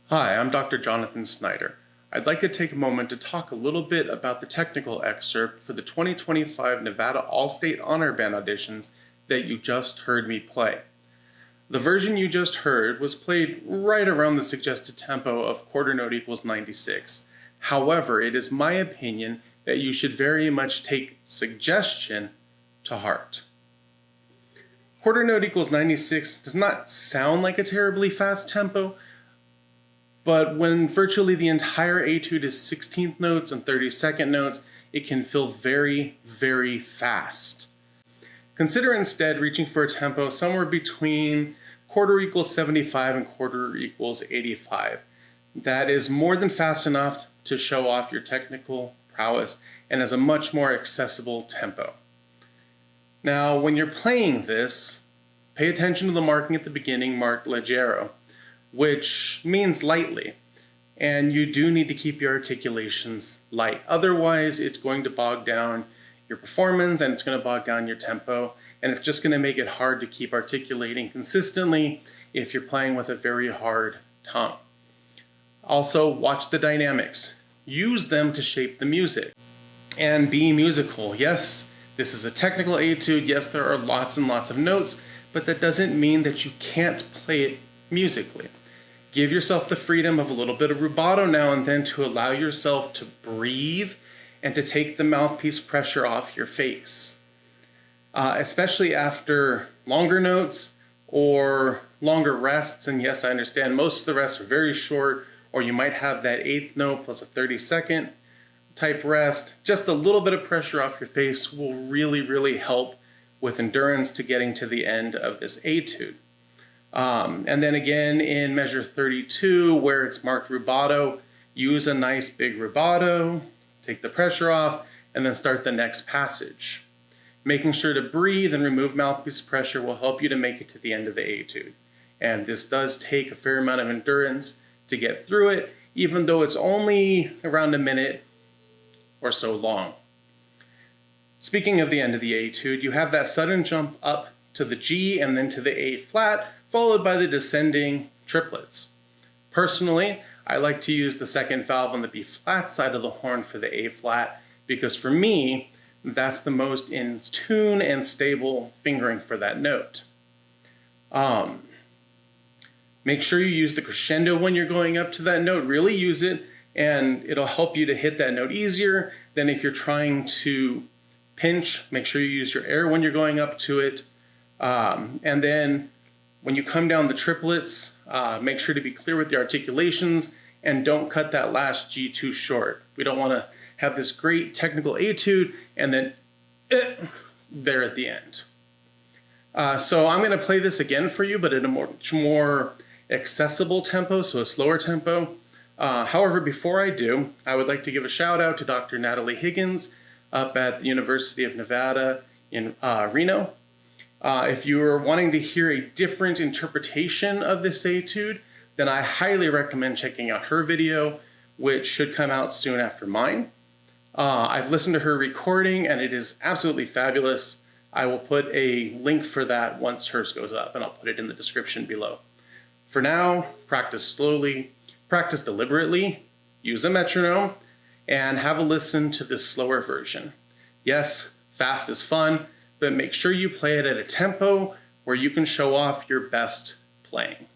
Hi, I'm Dr. Jonathan Snyder. I'd like to take a moment to talk a little bit about the technical excerpt for the 2025 Nevada All-State Honor Band auditions that you just heard me play. The version you just heard was played right around the suggested tempo of quarter note equals 96. However, it is my opinion that you should very much take suggestion to heart. Quarter note equals 96 does not sound like a terribly fast tempo, but when virtually the entire etude is 16th notes and 32nd notes, it can feel very, very fast. Consider instead reaching for a tempo somewhere between quarter equals 75 and quarter equals 85. That is more than fast enough to show off your technical prowess and is a much more accessible tempo. Now, when you're playing this, pay attention to the marking at the beginning marked Leggiero, which means lightly, and you do need to keep your articulations light. Otherwise, it's going to bog down your performance and it's going to bog down your tempo, and it's just going to make it hard to keep articulating consistently if you're playing with a very hard tongue. Also, watch the dynamics. Use them to shape the music. And be musical. Yes, this is a technical etude. Yes, there are lots and lots of notes, but that doesn't mean that you can't play it musically. Give yourself the freedom of a little bit of rubato now and then to allow yourself to breathe and to take the mouthpiece pressure off your face. Especially after longer notes or longer rests, and yes, I understand most of the rests are very short, or you might have that 8th note plus a 32nd type rest. Just a little bit of pressure off your face will really, really help with endurance to getting to the end of this etude. And then again in measure 32, where it's marked rubato, use a nice big rubato, take the pressure off, and then start the next passage. Making sure to breathe and remove mouthpiece pressure will help you to make it to the end of the etude. And this does take a fair amount of endurance to get through it, even though it's only around a minute or so long. Speaking of the end of the etude, you have that sudden jump up to the G and then to the A flat, followed by the descending triplets. Personally, I like to use the second valve on the B flat side of the horn for the A flat, because for me, that's the most in tune and stable fingering for that note. Make sure you use the crescendo when you're going up to that note. Really use it, and it'll help you to hit that note easier than if you're trying to pinch. Make sure you use your air when you're going up to it. And then when you come down the triplets, make sure to be clear with the articulations and don't cut that last G too short. We don't want to have this great technical etude and then there at the end. So I'm going to play this again for you, but at a much more accessible tempo, so a slower tempo. However, before I do, I would like to give a shout out to Dr. Natalie Higgins up at the University of Nevada in Reno. If you are wanting to hear a different interpretation of this etude, then I highly recommend checking out her video, which should come out soon after mine. I've listened to her recording and it is absolutely fabulous. I will put a link for that once hers goes up, and I'll put it in the description below. For now, practice slowly, practice deliberately, use a metronome, and have a listen to this slower version. Yes, fast is fun, but make sure you play it at a tempo where you can show off your best playing.